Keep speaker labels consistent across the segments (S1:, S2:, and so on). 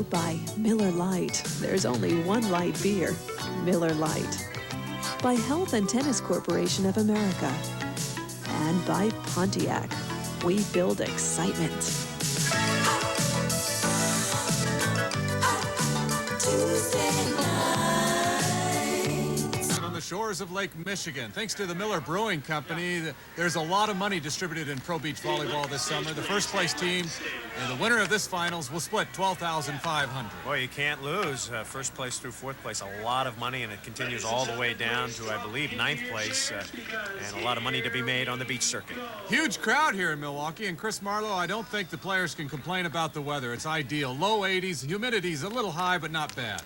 S1: by Miller Lite. There's only one light beer, Miller Lite. By Health and Tennis Corporation of America. And by Pontiac. We build excitement.
S2: On the shores of Lake Michigan, thanks to the Miller Brewing Company, there's a lot of money distributed in Pro Beach Volleyball this summer. The first place team and the winner of this finals will split $12,500.
S3: Boy, you can't lose. First place through fourth place, a lot of money, and it continues all the way down to, I believe, ninth place, and a lot of money to be made on the beach circuit.
S2: Huge crowd here in Milwaukee, and Chris Marlowe, I don't think the players can complain about the weather. It's ideal. Low 80s, humidity's a little high, but not bad.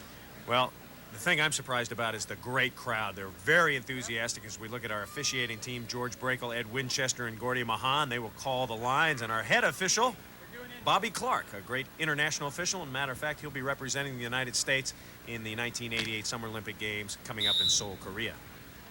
S3: Well, the thing I'm surprised about is the great crowd. They're very enthusiastic as we look at our officiating team, George Brakel, Ed Winchester, and Gordy Mahan. They will call the lines, and our head official, Bobby Clark, a great international official. As a matter of fact, he'll be representing the United States in the 1988 Summer Olympic Games coming up in Seoul, Korea.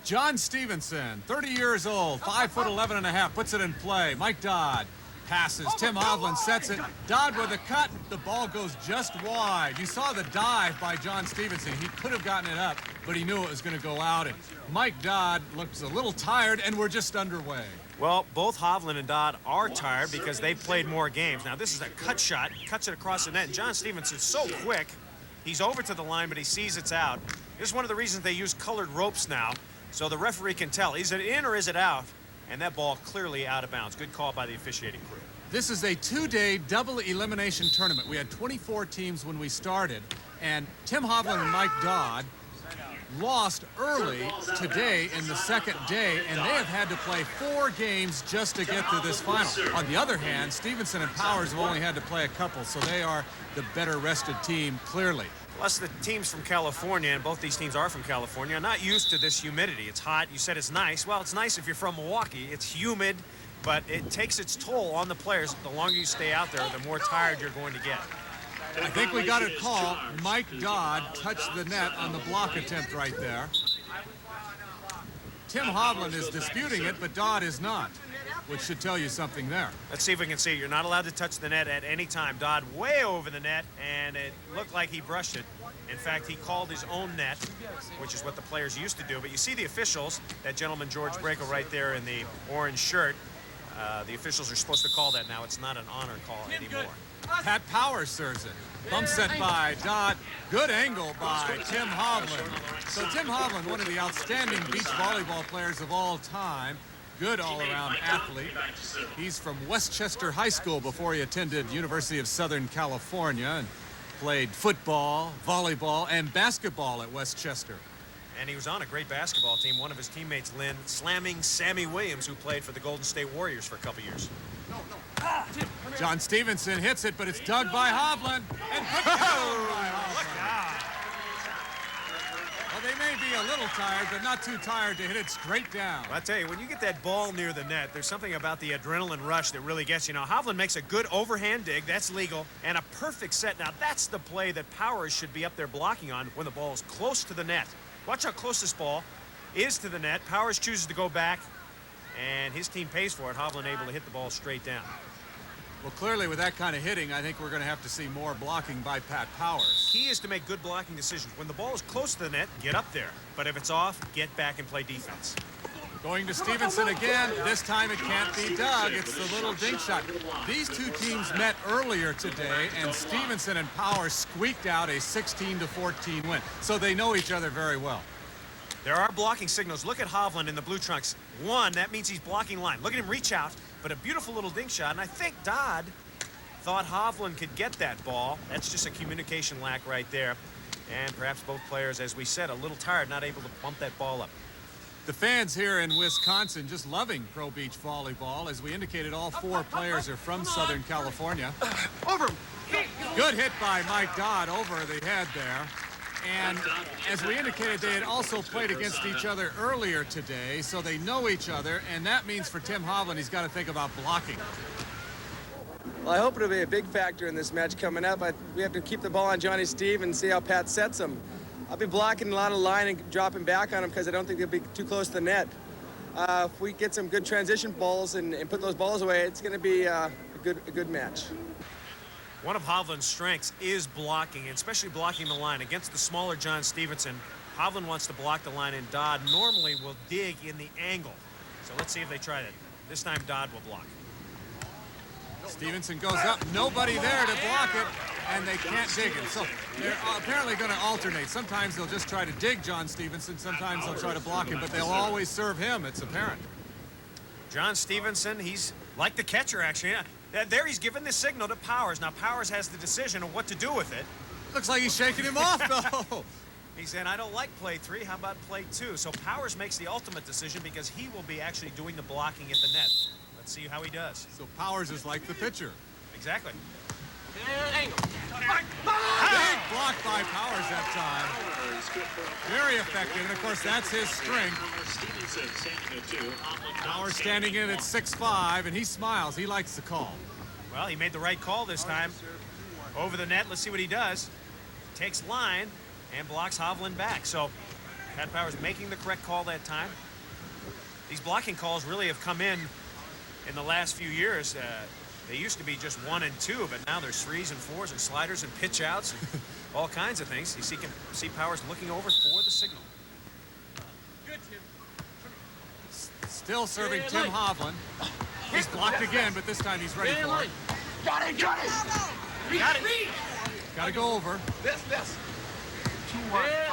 S2: John Stevenson, 30 years old, 5'11½", puts it in play. Mike Dodd passes. Tim Hovland sets it. Dodd with a cut. The ball goes just wide. You saw the dive by John Stevenson. He could have gotten it up, but he knew it was going to go out. And Mike Dodd looks a little tired, and we're just underway.
S3: Well, both Hovland and Dodd are tired because they've played more games. Now, this is a cut shot. Cuts it across the net. And John Stevenson's so quick. He's over to the line, but he sees it's out. This is one of the reasons they use colored ropes now, so the referee can tell, is it in or is it out? And that ball clearly out of bounds. Good call by the officiating crew.
S2: This is a two-day double elimination tournament. We had 24 teams when we started, and Tim Hovland and Mike Dodd lost early today in the second day, and they have had to play 4 games just to get to this final. On the other hand, Stevenson and Powers have only had to play a couple, so they are the better rested team, clearly.
S3: Plus, the teams from California, and both these teams are from California, are not used to this humidity. It's hot. You said it's nice. Well, it's nice if you're from Milwaukee. It's humid, but it takes its toll on the players. The longer you stay out there, the more tired you're going to get.
S2: I think we got it called. Mike Dodd touched the net on the block attempt right there. Tim Hovland is disputing it, but Dodd is not, which should tell you something there.
S3: Let's see if we can see. You're not allowed to touch the net at any time. Dodd way over the net, and it looked like he brushed it. In fact, he called his own net, which is what the players used to do. But you see the officials, that gentleman George Brakel right there in the orange shirt. The officials are supposed to call that now. It's not an honor call anymore.
S2: Pat Powers serves it. Bump set by Dodd. Good angle by Tim Hovland. So Tim Hovland, one of the outstanding beach volleyball players of all time. Good all-around athlete. He's from Westchester High School before he attended University of Southern California and played football, volleyball, and basketball at Westchester.
S3: And he was on a great basketball team. One of his teammates, Lynn, slamming Sammy Williams, who played for the Golden State Warriors for a couple years.
S2: John Stevenson hits it, but it's dug by Hovland. And put down by Hovland. Well, they may be a little tired, but not too tired to hit it straight down.
S3: Well, I tell you, when you get that ball near the net, there's something about the adrenaline rush that really gets you. Now, Hovland makes a good overhand dig. That's legal. And a perfect set. Now, that's the play that Powers should be up there blocking on when the ball is close to the net. Watch how close this ball is to the net. Powers chooses to go back, and his team pays for it. Hovland able to hit the ball straight down.
S2: Well, clearly, with that kind of hitting, I think we're going to have to see more blocking by Pat Powers.
S3: Key is to make good blocking decisions. When the ball is close to the net, get up there. But if it's off, get back and play defense.
S2: Going to Stevenson again. This time it can't be dug. It's the little dink shot. These two teams met earlier today, and Stevenson and Powers squeaked out a 16-14 win. So they know each other very well.
S3: There are blocking signals. Look at Hovland in the blue trunks. One, that means he's blocking line. Look at him reach out, but a beautiful little dink shot. And I think Dodd thought Hovland could get that ball. That's just a communication lack right there. And perhaps both players, as we said, a little tired, not able to bump that ball up.
S2: The fans here in Wisconsin just loving Pro Beach Volleyball. As we indicated, all 4 players are from Southern California.
S4: Over.
S2: Good hit by Mike Dodd over the head there. And as we indicated, they had also played against each other earlier today, so they know each other, and that means for Tim Hovland, he's got to think about blocking.
S4: Well, I hope it'll be a big factor in this match coming up. We have to keep the ball on Johnny Steve and see how Pat sets him. I'll be blocking a lot of line and dropping back on him because I don't think they'll be too close to the net. If we get some good transition balls and put those balls away, it's going to be a good match.
S3: One of Hovland's strengths is blocking, and especially blocking the line. Against the smaller John Stevenson, Hovland wants to block the line, and Dodd normally will dig in the angle. So let's see if they try that. This time Dodd will block.
S2: Stevenson goes up, nobody there to block it, and they can't dig him. So they're apparently going to alternate. Sometimes they'll just try to dig John Stevenson, sometimes they'll try to block him, but they'll always serve him, it's apparent.
S3: John Stevenson, he's like the catcher, actually. There he's given the signal to Powers. Now Powers has the decision of what to do with it.
S2: Looks like he's shaking him off, though.
S3: He said, I don't like play 3, how about play 2? So Powers makes the ultimate decision because he will be actually doing the blocking at the net. Let's see how he does.
S2: So Powers is like the pitcher.
S3: Exactly.
S2: Big block by Powers that time. Very effective, and of course that's his strength. Powers standing in at 6'5", and he smiles. He likes the call.
S3: Well, he made the right call this time. Over the net, let's see what he does. Takes line and blocks Hovland back. So Pat Powers making the correct call that time. These blocking calls really have come in the last few years. They used to be just 1 and 2, but now there's 3s and 4s and sliders and pitch outs and all kinds of things. You see Powers looking over for the signal.
S2: Still serving Tim Hovland. He's blocked again, but this time he's ready for it.
S5: Got it!
S3: Got it.
S2: Got to go over.
S5: This.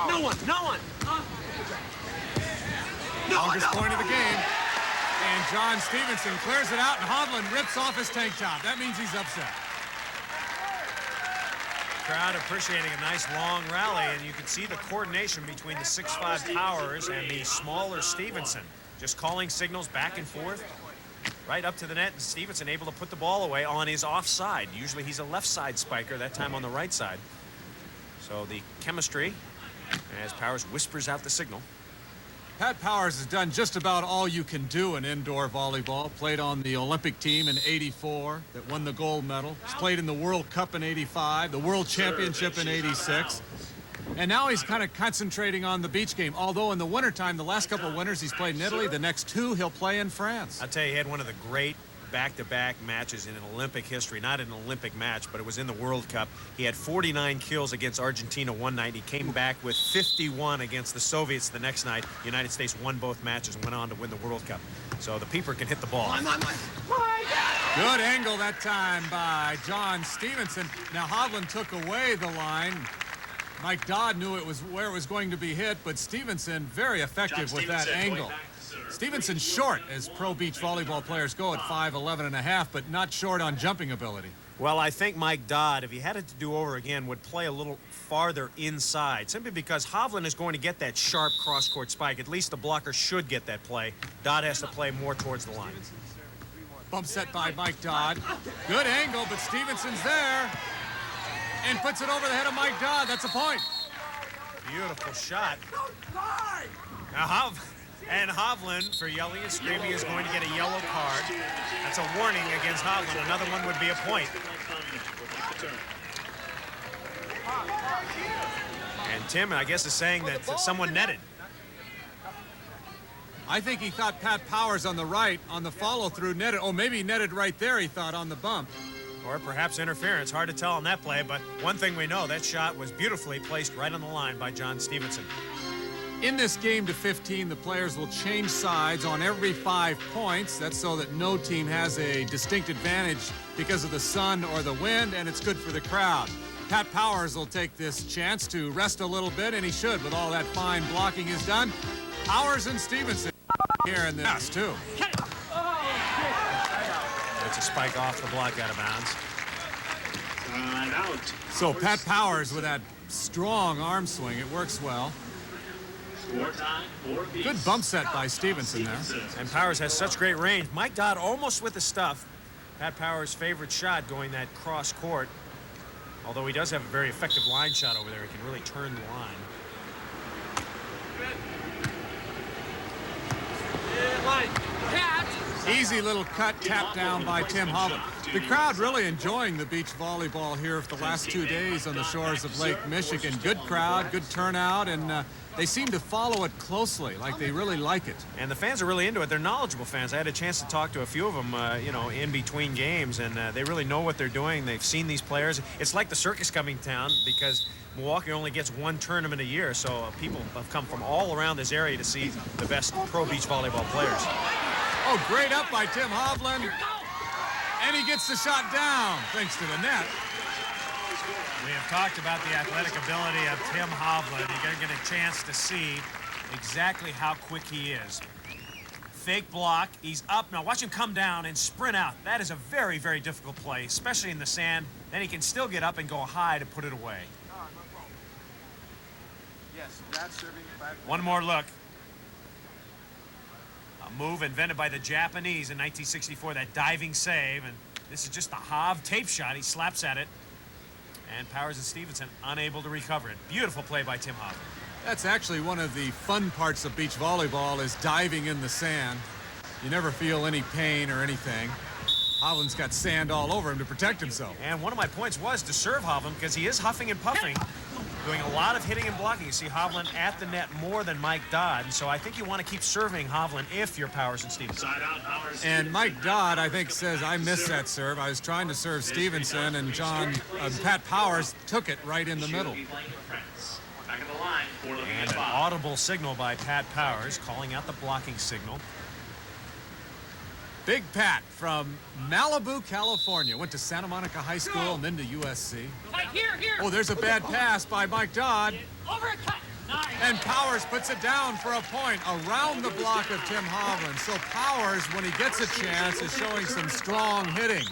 S5: No one.
S2: Longest point of the game. And John Stevenson clears it out, and Hovland rips off his tank top. That means he's upset.
S3: Crowd appreciating a nice long rally, and you can see the coordination between the 6'5" Powers and the smaller Stevenson. Just calling signals back and forth, right up to the net, and Stevenson able to put the ball away on his offside. Usually he's a left side spiker, that time on the right side. So the chemistry, as Powers whispers out the signal.
S2: Pat Powers has done just about all you can do in indoor volleyball. Played on the Olympic team in '84 that won the gold medal. He's played in the World Cup in '85, the World Championship in '86. And now he's kind of concentrating on the beach game. Although in the wintertime, the last couple of winters he's played in Italy. The next 2 he'll play in France.
S3: I'll tell you, he had one of the great back-to-back matches in an Olympic history. Not an Olympic match, but it was in the World Cup. He had 49 kills against Argentina one night. He came back with 51 against the Soviets the next night. The United States won both matches and went on to win the World Cup. So the peeper can hit the ball.
S2: Good angle that time by John Stevenson. Now Hovland took away the line. Mike Dodd knew it was where it was going to be hit, but Stevenson very effective with that angle. Stevenson's short, as pro beach volleyball players go, at 5'11½", but not short on jumping ability.
S3: Well, I think Mike Dodd, if he had it to do over again, would play a little farther inside, simply because Hovland is going to get that sharp cross-court spike. At least the blocker should get that play. Dodd has to play more towards the line.
S2: Bump set by Mike Dodd. Good angle, but Stevenson's there. And puts it over the head of Mike Dodd. That's a point.
S3: Beautiful shot. Now Hovland, for yelling and screaming, is going to get a yellow card. That's a warning against Hovland. Another one would be a point. And Tim, I guess, is saying that someone netted.
S2: I think he thought Pat Powers on the right, on the follow-through, netted. Oh, maybe netted right there, he thought, on the bump.
S3: Or perhaps interference. Hard to tell on that play, but one thing we know, that shot was beautifully placed right on the line by John Stevenson.
S2: In this game to 15, the players will change sides on every 5 points. That's so that no team has a distinct advantage because of the sun or the wind, and it's good for the crowd. Pat Powers will take this chance to rest a little bit, and he should with all that fine blocking he's done. Powers and Stevenson here in the nest, too.
S3: It's a spike off the block out of bounds.
S2: So Pat Powers with that strong arm swing, it works well. Good bump set by Stevenson there.
S3: And Powers has such great range. Mike Dodd almost with the stuff. Pat Powers' favorite shot going that cross court. Although he does have a very effective line shot over there. He can really turn the line.
S2: Easy little cut, tap down by Tim Hovland. The crowd really enjoying the beach volleyball here for the last 2 days on the shores of Lake Michigan. Good crowd, good turnout, and they seem to follow it closely, like they really like it.
S3: And the fans are really into it. They're knowledgeable fans. I had a chance to talk to a few of them, you know, in between games, and they really know what they're doing. They've seen these players. It's like the circus coming to town because Milwaukee only gets one tournament a year, so people have come from all around this area to see the best pro beach volleyball players.
S2: Oh, great up by Tim Hovland. And he gets the shot down, thanks to the net.
S3: We have talked about the athletic ability of Tim Hovland. You're going to get a chance to see exactly how quick he is. Fake block. He's up. Now watch him come down and sprint out. That is a very, very difficult play, especially in the sand. Then he can still get up and go high to put it away. One more look. A move invented by the Japanese in 1964, that diving save. And this is just a Hov tape shot. He slaps at it. And Powers and Stevenson unable to recover it. Beautiful play by Tim Hovland.
S2: That's actually one of the fun parts of beach volleyball, is diving in the sand. You never feel any pain or anything. Hovland's got sand all over him to protect himself.
S3: And one of my points was to serve Hovland because he is huffing and puffing, doing a lot of hitting and blocking. You see Hovland at the net more than Mike Dodd, and so I think you want to keep serving Hovland if you're Powers and Stevenson.
S2: And Mike Dodd, I think, says, I missed that serve. I was trying to serve Stevenson, and Pat Powers took it right in the middle.
S3: And an audible signal by Pat Powers, calling out the blocking signal.
S2: Big Pat from Malibu, California. Went to Santa Monica High School and then to USC. Oh, there's a bad pass by Mike Dodd. And Powers puts it down for a point around the block of Tim Hovland. So Powers, when he gets a chance, is showing some strong hitting.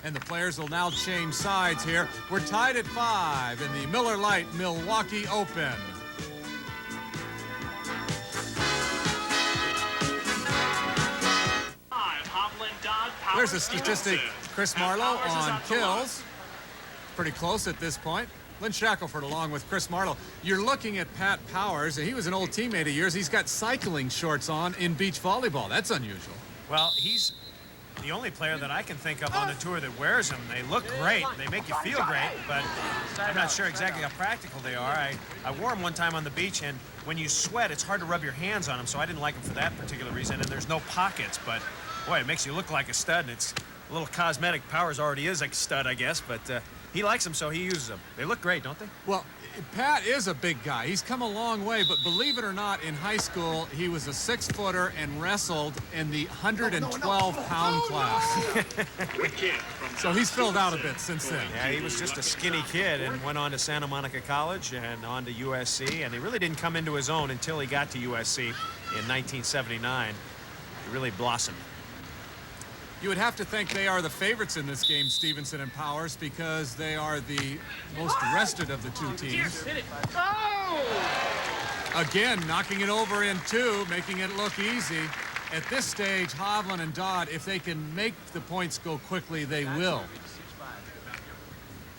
S2: And the players will now change sides here. We're tied at 5 in the Miller Lite Milwaukee Open. There's a statistic, Chris Marlowe on kills. Pretty close at this point. Lynn Shackelford along with Chris Marlowe. You're looking at Pat Powers, and he was an old teammate of yours. He's got cycling shorts on in beach volleyball. That's unusual.
S3: Well, he's the only player that I can think of on the tour that wears them. They look great. They make you feel great, but I'm not sure exactly how practical they are. I wore them one time on the beach, and when you sweat, it's hard to rub your hands on them, so I didn't like them for that particular reason, and there's no pockets, but boy, it makes you look like a stud, and it's a little cosmetic. Powers already is like a stud, I guess, but he likes them, so he uses them. They look great, don't they?
S2: Well, Pat is a big guy. He's come a long way, but believe it or not, in high school, he was a 6-footer and wrestled in the 112-pound class. So he's filled out a bit since then.
S3: Yeah, he was just a skinny kid and went on to Santa Monica College and on to USC, and he really didn't come into his own until he got to USC in 1979. He really blossomed.
S2: You would have to think they are the favorites in this game, Stevenson and Powers, because they are the most rested of the two teams. Again, knocking it over in 2, making it look easy. At this stage, Hovland and Dodd, if they can make the points go quickly, they will.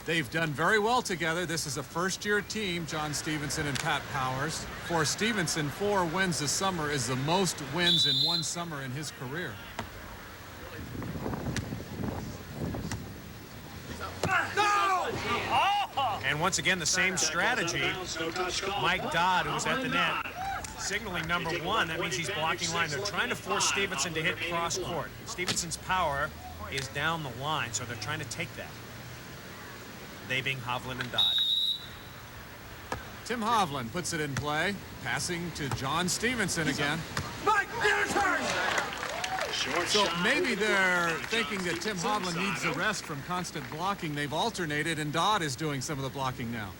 S2: They've done very well together. This is a first-year team, John Stevenson and Pat Powers. For Stevenson, 4 wins this summer is the most wins in one summer in his career.
S3: And once again, the same strategy. Mike Dodd, who's at the net, signaling number 1. That means he's blocking line. They're trying to force Stevenson to hit cross court. Stevenson's power is down the line, so they're trying to take that. They being Hovland and Dodd.
S2: Tim Hovland puts it in play, passing to John Stevenson again.
S3: Mike, your turn!
S2: So maybe they're thinking that Tim Hovland needs a rest from constant blocking. They've alternated, and Dodd is doing some of the blocking now.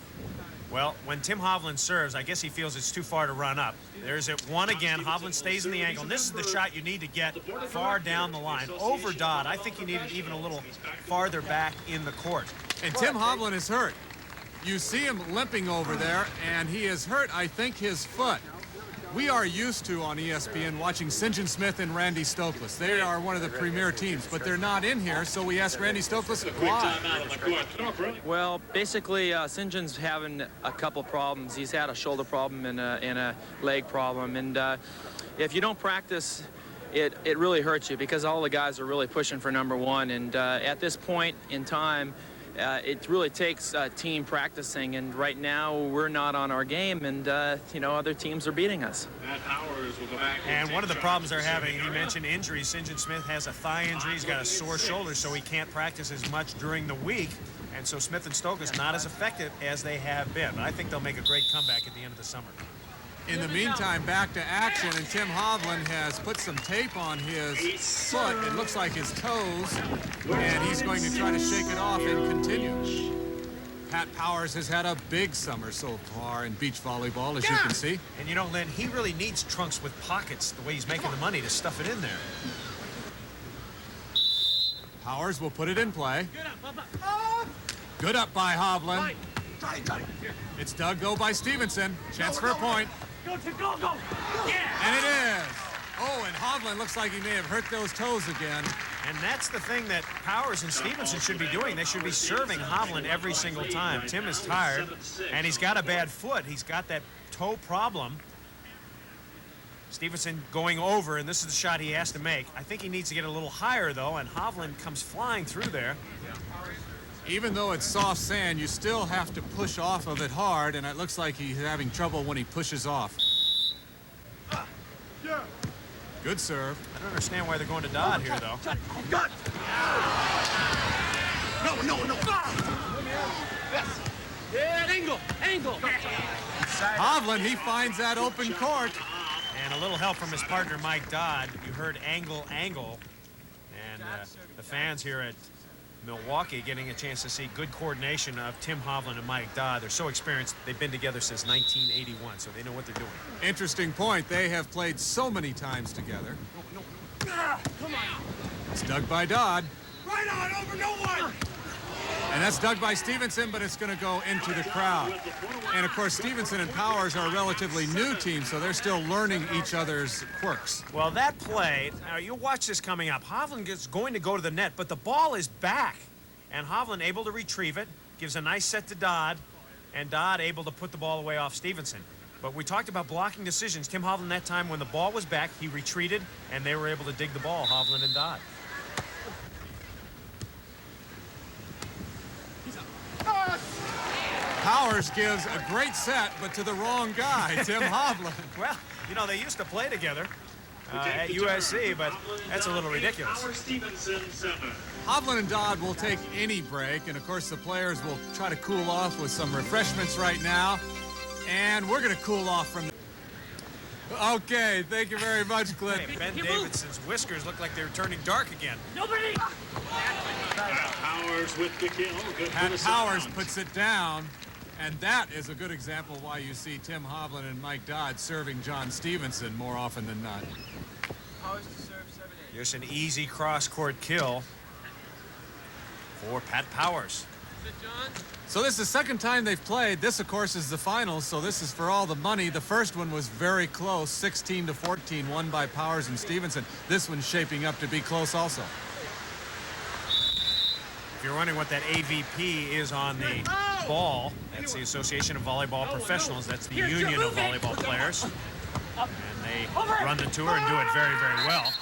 S3: Well, when Tim Hovland serves, I guess he feels it's too far to run up. There's it 1 again. Hovland stays in the angle. And this is the shot you need to get far down the line. Over Dodd. I think you need it even a little farther back in the court.
S2: And Tim Hovland is hurt. You see him limping over there, and he is hurt, I think, his foot. We are used to, on ESPN, watching St. John Smith and Randy Stokely. They are one of the premier teams, but they're not in here, so we asked Randy Stokely why.
S5: Well, basically, St. John's having a couple problems. He's had a shoulder problem and a leg problem, and if you don't practice it really hurts you because all the guys are really pushing for #1. And at this point in time, it really takes team practicing. And right now, we're not on our game, and you know, other teams are beating us.
S3: And one of the problems they're having, he mentioned injuries. St. John Smith has a thigh injury. He's got a sore shoulder, so he can't practice as much during the week. And so Smith and Stokas not as effective as they have been. But I think they'll make a great comeback at the end of the summer.
S2: In the meantime, back to action, and Tim Hovland has put some tape on his foot. It looks like his toes, and he's going to try to shake it off and continue. Pat Powers has had a big summer so far in beach volleyball, as you can see.
S3: And you know, Lynn, he really needs trunks with pockets, the way he's making the money to stuff it in there.
S2: Powers will put it in play. Good up by Hovland. It's dug, though, by Stevenson. Chance for a point.
S6: Go! Yeah!
S2: And it is. Oh, and Hovland looks like he may have hurt those toes again.
S3: And that's the thing that Powers and Stevenson should be doing. They should be serving Hovland every single time. Tim is tired, and he's got a bad foot. He's got that toe problem. Stevenson going over, and this is the shot he has to make. I think he needs to get a little higher, though, and Hovland comes flying through there.
S2: Even though it's soft sand, you still have to push off of it hard, and it looks like he's having trouble when he pushes off. Good serve.
S3: I don't understand why they're going to Dodd here, though.
S6: No. Yeah, angle.
S2: Hovland, he finds that open court.
S3: And a little help from his partner, Mike Dodd. You heard angle. And the fans here at Milwaukee getting a chance to see good coordination of Tim Hovland and Mike Dodd. They're so experienced. They've been together since 1981, so they know what they're doing.
S2: Interesting point. They have played so many times together.
S6: Come on.
S2: It's dug by Dodd.
S6: Right on, over, no one.
S2: And that's dug by Stevenson, but it's going to go into the crowd. And, of course, Stevenson and Powers are a relatively new team, so they're still learning each other's quirks.
S3: Well, that play, you'll watch this coming up. Hovland is going to go to the net, but the ball is back. And Hovland able to retrieve it, gives a nice set to Dodd, and Dodd able to put the ball away off Stevenson. But we talked about blocking decisions. Tim Hovland that time, when the ball was back, he retreated, and they were able to dig the ball, Hovland and Dodd.
S2: Powers gives a great set, but to the wrong guy, Tim Hovland.
S3: Well, you know, they used to play together at USC, but that's a little ridiculous.
S2: Hovland and Dodd will take any break, and of course the players will try to cool off with some refreshments right now, and we're going to cool off from. Okay, thank you very much, Clint.
S3: Hey, Ben Davidson's whiskers look like they're turning dark again.
S6: Nobody.
S7: Powers with the kill. Good
S2: Pat Powers puts it down, and that is a good example why you see Tim Hovland and Mike Dodd serving John Stevenson more often than not.
S3: Just an easy cross-court kill for Pat Powers.
S2: So this is the second time they've played. This, of course, is the finals, so this is for all the money. The first one was very close, 16-14, won by Powers and Stevenson. This one's shaping up to be close also.
S3: If you're wondering what that AVP is on the ball, that's the Association of Volleyball Professionals. That's the union of volleyball players. And they run the tour and do it very, very well.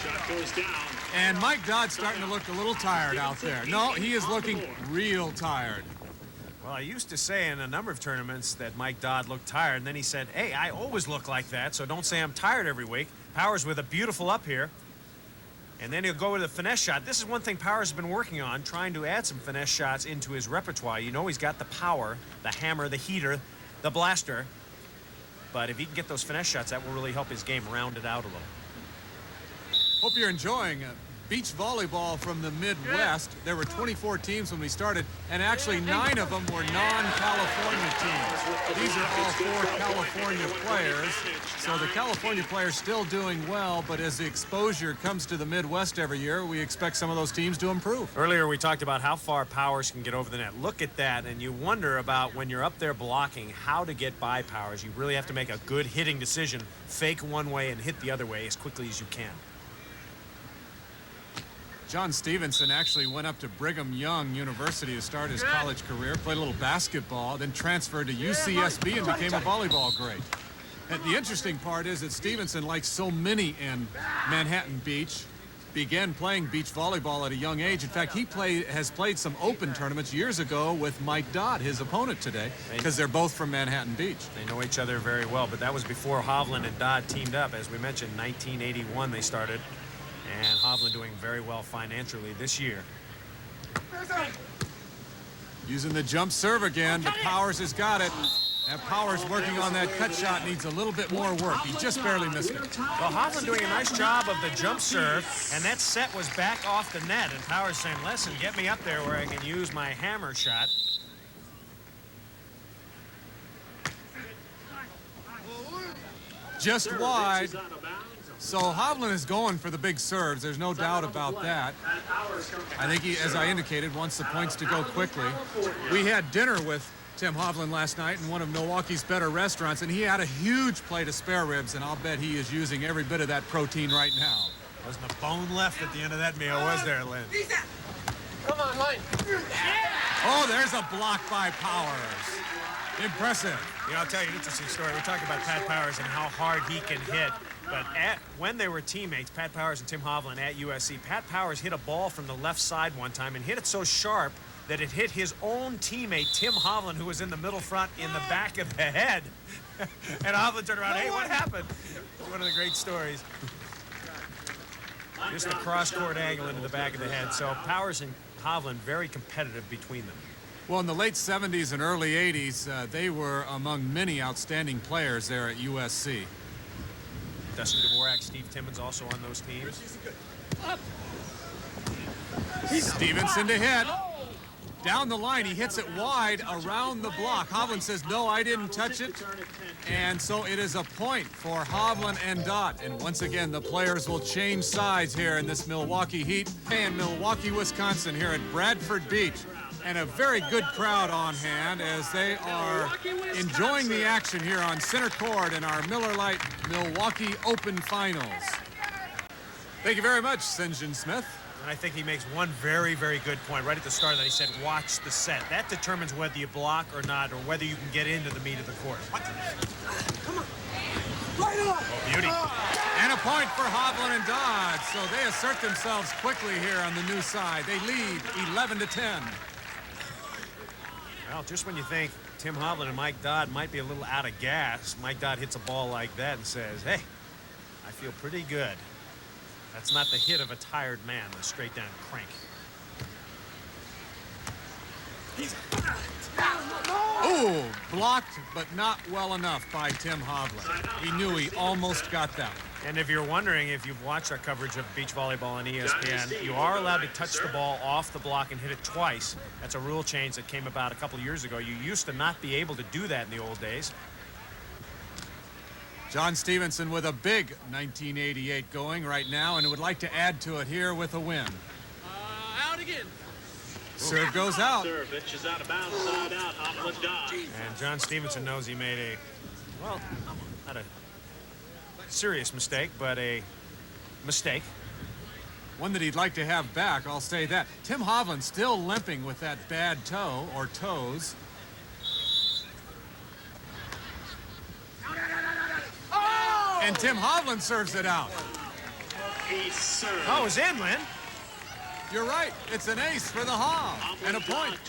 S7: Shot goes down.
S2: And Mike Dodd's starting to look a little tired out there. No, he is looking real tired.
S3: Well, I used to say in a number of tournaments that Mike Dodd looked tired, and then he said, hey, I always look like that, so don't say I'm tired every week. Powers with a beautiful up here. And then he'll go with a finesse shot. This is one thing Powers has been working on, trying to add some finesse shots into his repertoire. You know he's got the power, the hammer, the heater, the blaster. But if he can get those finesse shots, that will really help his game round it out a little.
S2: Hope you're enjoying beach volleyball from the Midwest. There were 24 teams when we started, and actually 9 of them were non-California teams. These are all 4 California players. So the California players still doing well, but as the exposure comes to the Midwest every year, we expect some of those teams to improve.
S3: Earlier we talked about how far Powers can get over the net. Look at that, and you wonder about when you're up there blocking how to get by Powers. You really have to make a good hitting decision, fake one way and hit the other way as quickly as you can.
S2: John Stevenson actually went up to Brigham Young University to start his college career, played a little basketball, then transferred to UCSB and became a volleyball great. And the interesting part is that Stevenson, like so many in Manhattan Beach, began playing beach volleyball at a young age. In fact, he has played some open tournaments years ago with Mike Dodd, his opponent today, because they're both from Manhattan Beach.
S3: They know each other very well, but that was before Hovland and Dodd teamed up. As we mentioned, 1981 they started, and Hovland doing very well financially this year.
S2: Using the jump serve again, but Powers has got it. That Powers working on that cut shot needs a little bit more work. He just barely missed it.
S3: Well, Hovland doing a nice job of the jump serve, and that set was back off the net, and Powers saying, listen, get me up there where I can use my hammer shot.
S2: Just wide. So Hovland is going for the big serves. There's no doubt about that. I think he, as I indicated, wants the points to go quickly. We had dinner with Tim Hovland last night in one of Milwaukee's better restaurants, and he had a huge plate of spare ribs, and I'll bet he is using every bit of that protein right now.
S3: Wasn't a bone left at the end of that meal, was there, Lynn?
S6: Come on, line.
S2: Oh, there's a block by Powers. Impressive.
S3: You know, I'll tell you an interesting story. We're talking about Pat Powers and how hard he can hit. But when they were teammates, Pat Powers and Tim Hovland at USC, Pat Powers hit a ball from the left side one time and hit it so sharp that it hit his own teammate, Tim Hovland, who was in the middle front, in the back of the head. And Hovland turned around, hey, what happened? One of the great stories. Just a cross-court angle into the back of the head. So Powers and Hovland very competitive between them.
S2: Well, in the late 70s and early 80s, they were among many outstanding players there at USC.
S3: Dustin Dvorak, Steve Timmons also on those teams.
S2: Stevenson to hit. Down the line, he hits it wide around the block. Hovland says, no, I didn't touch it. And so it is a point for Hovland and Dodd. And once again, the players will change sides here in this Milwaukee Heat and Milwaukee, Wisconsin here at Bradford Beach. And a very good crowd on hand as they are enjoying the action here on center court in our Miller Lite Milwaukee Open Finals. Thank you very much, St. John Smith.
S3: And I think he makes one very, very good point right at the start that he said, watch the set. That determines whether you block or not, or whether you can get into the meat of the court.
S6: Come on. Right on.
S3: Oh, beauty.
S2: And a point for Hovland and Dodd. So they assert themselves quickly here on the new side. They lead 11-10.
S3: Well, just when you think Tim Hovland and Mike Dodd might be a little out of gas, Mike Dodd hits a ball like that and says, hey, I feel pretty good. That's not the hit of a tired man, the straight down crank.
S2: Ooh, blocked, but not well enough by Tim Hovland. He knew he almost got that.
S3: And if you're wondering, if you've watched our coverage of beach volleyball on ESPN, you are allowed to touch the ball off the block and hit it twice. That's a rule change that came about a couple years ago. You used to not be able to do that in the old days.
S2: John Stevenson with a big 1988 going right now and would like to add to it here with a win.
S6: Out again.
S2: Serve goes out.
S7: Serve, pitch is out of bounds, side out, Hovland Dodd.
S3: And John Stevenson knows he made a, well, not a serious mistake, but a mistake.
S2: One that he'd like to have back, I'll say that. Tim Hovland still limping with that bad toe or toes. And Tim Hovland serves it out.
S7: He served.
S3: Oh, it was in, Lynn.
S2: You're right. It's an ace for the Hov and a point.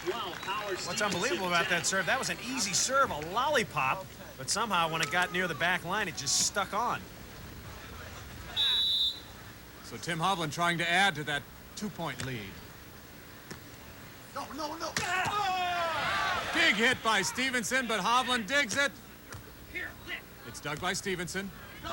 S3: What's unbelievable about that serve, that was an easy serve, a lollipop, but somehow when it got near the back line, it just stuck on.
S2: So Tim Hovland trying to add to that 2-point lead.
S6: No.
S2: Big hit by Stevenson, but Hovland digs it.
S6: Here,
S2: It's dug by Stevenson.
S6: no.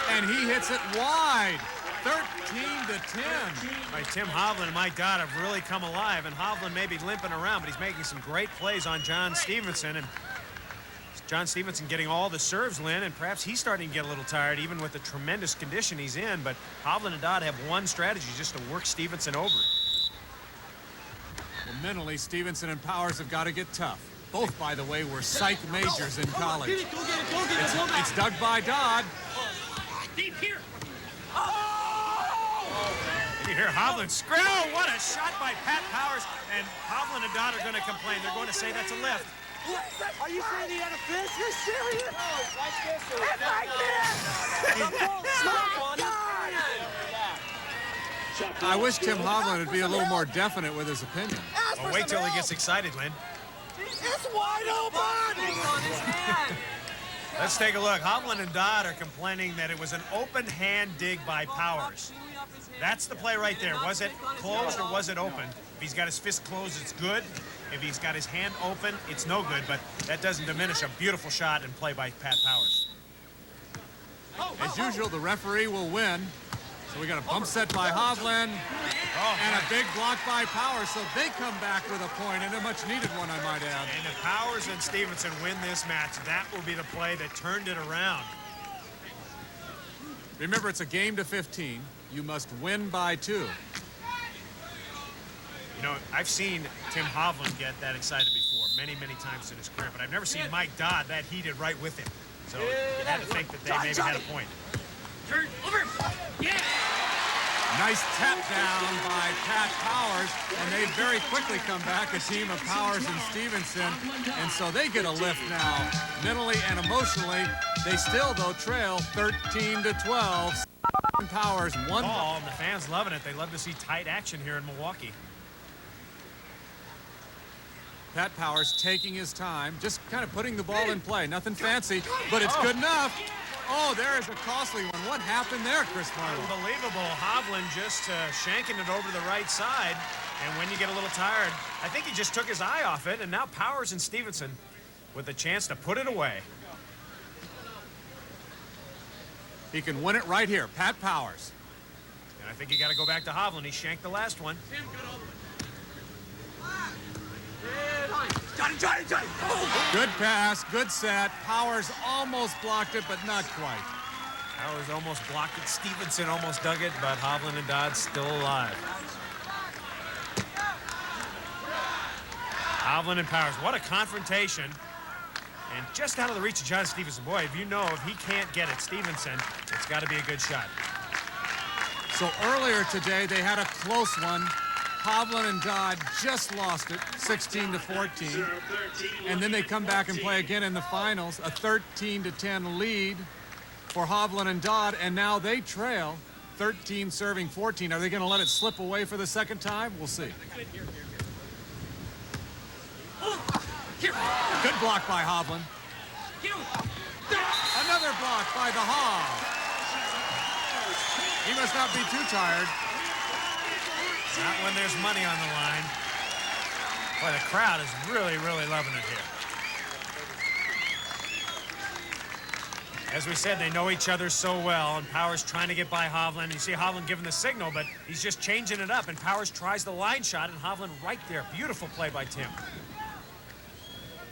S2: And he hits it wide. 13-10.
S3: Right, Tim Hovland and Mike Dodd have really come alive, and Hovland may be limping around, but he's making some great plays on John Stevenson. And John Stevenson getting all the serves, Lynn, and perhaps he's starting to get a little tired, even with the tremendous condition he's in. But Hovland and Dodd have one strategy, just to work Stevenson over.
S2: Well, mentally, Stevenson and Powers have got to get tough. Both, by the way, were psych majors in college.
S6: Go get it.
S2: It's dug by Dodd.
S6: Deep here.
S3: And you hear Hovland scream. Oh, what a shot by Pat Powers. And Hovland and Dodd are going to complain. They're going to say that's a lift.
S6: Are you saying he had a fist? You're serious? No, it's like this. It's like this! Stop on him!
S2: I wish Tim Hovland would be a little more definite with his opinion.
S3: Well, wait till he gets excited, Lynn.
S6: It's wide open! On his hand.
S3: Let's take a look. Hovland and Dodd are complaining that it was an open hand dig by Powers. That's the play right there. Was it closed or was it open? If he's got his fist closed, it's good. If he's got his hand open, it's no good, but that doesn't diminish a beautiful shot and play by Pat Powers.
S2: As usual, the referee will win. So we got a bump set by Hovland and a big block by Powers. So they come back with a point, and a much-needed one, I might add.
S3: And if Powers and Stevenson win this match, that will be the play that turned it around.
S2: Remember, it's a game to 15. You must win by 2.
S3: You know, I've seen Tim Hovland get that excited before, many, many times in his career, but I've never seen Mike Dodd that heated right with him. So you had to think that they maybe had a point.
S6: Turn over. Yeah.
S2: Nice tap down by Pat Powers, and they very quickly come back, a team of Powers and Stevenson, and so they get a lift now, mentally and emotionally. They still, though, trail 13-12. Powers one
S3: ball, and the fans loving it. They love to see tight action here in Milwaukee.
S2: Pat Powers taking his time, just kind of putting the ball in play. Nothing fancy, but it's good enough. Oh, there is a costly one. What happened there, Chris Marlowe?
S3: Unbelievable. Hovland just shanking it over to the right side. And when you get a little tired, I think he just took his eye off it. And now Powers and Stevenson with a chance to put it away.
S2: He can win it right here. Pat Powers.
S3: And I think you got to go back to Hovland. He shanked the last one.
S2: Good pass, good set. Powers almost blocked it, but not quite.
S3: Powers almost blocked it. Stevenson almost dug it, but Hovland and Dodd still alive. Hovland and Powers, what a confrontation. And just out of the reach of John Stevenson. Boy, if you know if he can't get it, Stevenson, it's got to be a good shot.
S2: So earlier today, they had a close one. Hovland and Dodd just lost it, 16-14. And then they come back and play again in the finals, a 13-10 lead for Hovland and Dodd, and now they trail 13 serving 14. Are they going to let it slip away for the second time? We'll see. Good block by Hovland. Another block by the Hov. He must not be too tired.
S3: Not when there's money on the line. Boy, the crowd is really, really loving it here. As we said, they know each other so well, and Powers trying to get by Hovland. You see Hovland giving the signal, but he's just changing it up, and Powers tries the line shot, and Hovland right there. Beautiful play by Tim.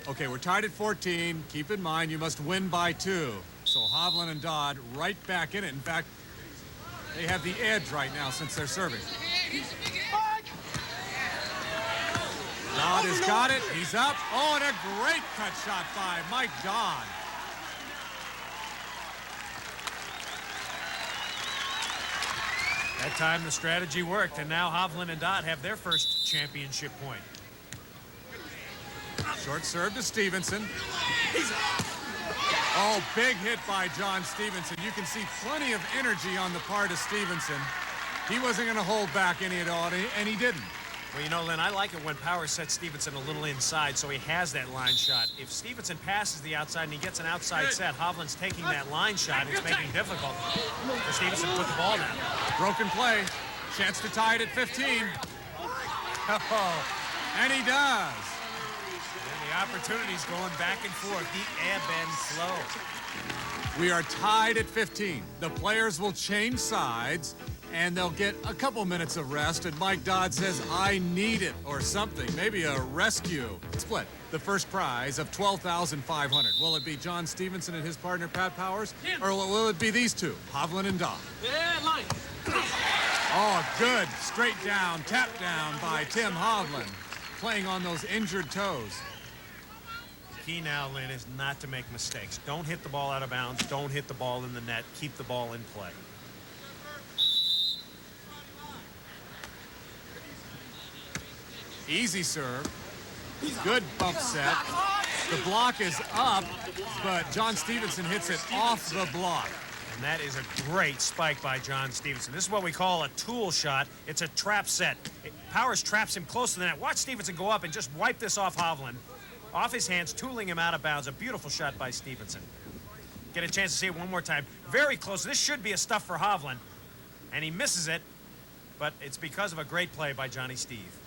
S2: Okay, we're tied at 14. Keep in mind, you must win by 2. So Hovland and Dodd right back in it. In fact, they have the edge right now since they're serving. Dodd has got it. He's up. Oh, and a great cut shot by Mike Dodd.
S3: That time the strategy worked, and now Hovland and Dodd have their first championship point.
S2: Short serve to Stevenson. Oh, big hit by John Stevenson. You can see plenty of energy on the part of Stevenson. He wasn't going to hold back any at all, and he didn't.
S3: Well, you know, Lynn, I like it when Powers sets Stevenson a little inside so he has that line shot. If Stevenson passes the outside and he gets an outside set, Hovland's taking that line shot, and it's making it difficult for Stevenson to put the ball down.
S2: Broken play. Chance to tie it at 15. Oh, and he does.
S3: And the opportunity's going back and forth, the ebb and flow.
S2: We are tied at 15. The players will change sides, and they'll get a couple minutes of rest, and Mike Dodd says, I need it, or something, maybe a rescue. Split the first prize of $12,500. Will it be John Stevenson and his partner, Pat Powers, or will it be these two, Hovland and Dodd?
S6: Yeah, line.
S2: Oh, good. Straight down, tap down by Tim Hovland, playing on those injured toes.
S3: Key now, Lynn, is not to make mistakes. Don't hit the ball out of bounds. Don't hit the ball in the net. Keep the ball in play.
S2: Easy serve. Good bump set. The block is up, but John Stevenson hits it off the block.
S3: And that is a great spike by John Stevenson. This is what we call a tool shot. It's a trap set. Powers traps him close to the net. Watch Stevenson go up and just wipe this off Hovland. Off his hands, tooling him out of bounds. A beautiful shot by Stevenson. Get a chance to see it one more time. Very close. This should be a stuff for Hovland. And he misses it, but it's because of a great play by Johnny Steve.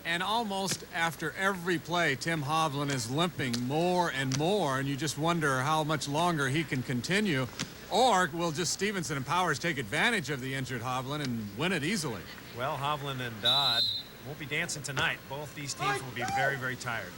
S2: And almost after every play, Tim Hovland is limping more and more, and you just wonder how much longer he can continue. Or will just Stevenson and Powers take advantage of the injured Hovland and win it easily?
S3: Well, Hovland and Dodd won't be dancing tonight. Both these teams will be very, very tired.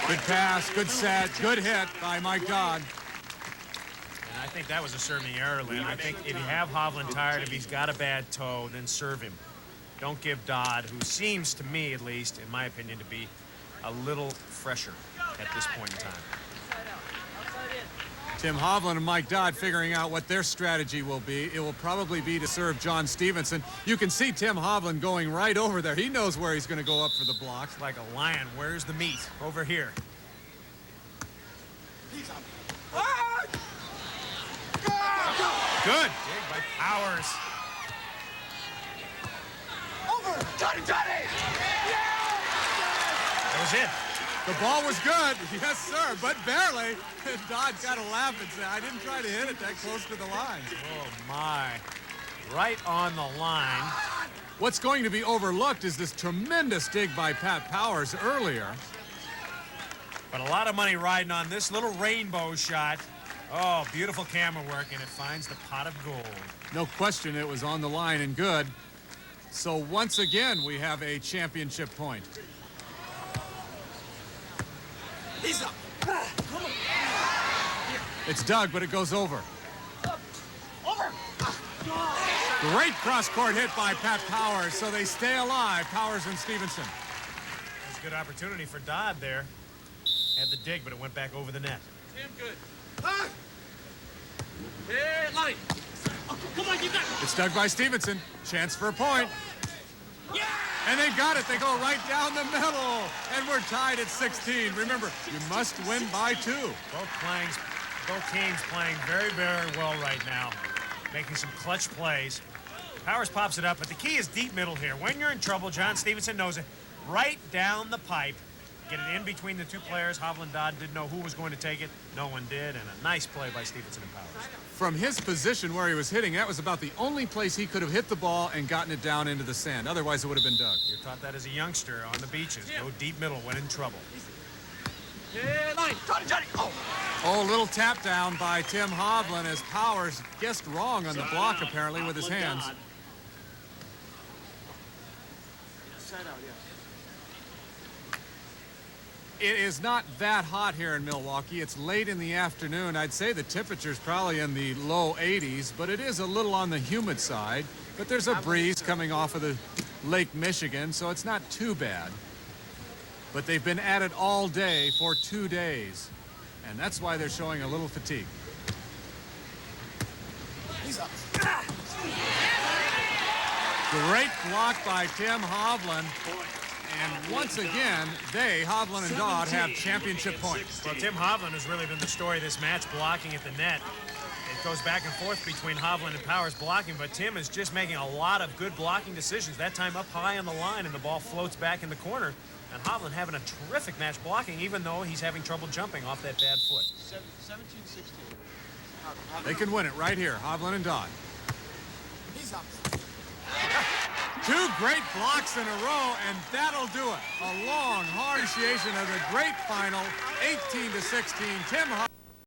S2: Good pass, good set, good hit by Mike Dodd.
S3: And I think that was a serving error, Lynn. I think if you have Hovland tired, if he's got a bad toe, then serve him. Don't give Dodd, who seems to me, at least, in my opinion, to be a little fresher at this point in time.
S2: Tim Hovland and Mike Dodd figuring out what their strategy will be. It will probably be to serve John Stevenson. You can see Tim Hovland going right over there. He knows where he's going to go up for the blocks.
S3: Like a lion, where's the meat? Over here. Good. Dig by Powers.
S6: Over! Johnny!
S3: That was it.
S2: The ball was good, yes, sir, but barely. Dodd got to laugh and say, I didn't try to hit it that close to the line.
S3: Oh, my. Right on the line.
S2: What's going to be overlooked is this tremendous dig by Pat Powers earlier.
S3: But a lot of money riding on this little rainbow shot. Oh, beautiful camera work, and it finds the pot of gold.
S2: No question it was on the line and good. So once again, we have a championship point.
S6: He's up. Come on.
S2: It's dug, but it goes over.
S6: Over.
S2: Great cross-court hit by Pat Powers, so they stay alive, Powers and Stevenson.
S3: That's a good opportunity for Dodd there. Had the dig, but it went back over the net.
S6: Damn good. Hey, line. Oh, come on, you got it.
S2: It's dug by Stevenson. Chance for a point.
S6: Yeah!
S2: And they got it. They go right down the middle. And we're tied at 16. Remember, you must win by 2.
S3: Both teams playing very, very well right now. Making some clutch plays. Powers pops it up, but the key is deep middle here. When you're in trouble, John Stevenson knows it. Right down the pipe. Get it in between the two players. Hovland Dodd didn't know who was going to take it. No one did, and a nice play by Stevenson and Powers.
S2: From his position where he was hitting, that was about the only place he could have hit the ball and gotten it down into the sand. Otherwise, it would have been dug.
S3: You're taught that as a youngster on the beaches. Go deep middle when in trouble.
S6: Hey, line. Johnny. Oh.
S2: Oh, little tap down by Tim Hovland as Powers guessed wrong on the block, apparently, with his hands.
S6: Side out, yeah.
S2: It is not that hot here in Milwaukee. It's late in the afternoon. I'd say the temperature's probably in the low 80s, but it is a little on the humid side. But there's a breeze coming off of the Lake Michigan, so it's not too bad. But they've been at it all day for 2 days, and that's why they're showing a little fatigue.
S6: He's up.
S2: Great block by Tim Hovland. And once again, Hovland and Dodd, have championship points.
S3: Well, Tim Hovland has really been the story of this match, blocking at the net. It goes back and forth between Hovland and Powers blocking, but Tim is just making a lot of good blocking decisions. That time up high on the line, and the ball floats back in the corner. And Hovland having a terrific match blocking, even though he's having trouble jumping off that bad foot.
S6: 17-16.
S2: They can win it right here, Hovland and Dodd.
S6: He's up.
S2: 2 great blocks in a row, and that'll do it. A long, hard appreciation of the great final, 18-16. Tim Hovland.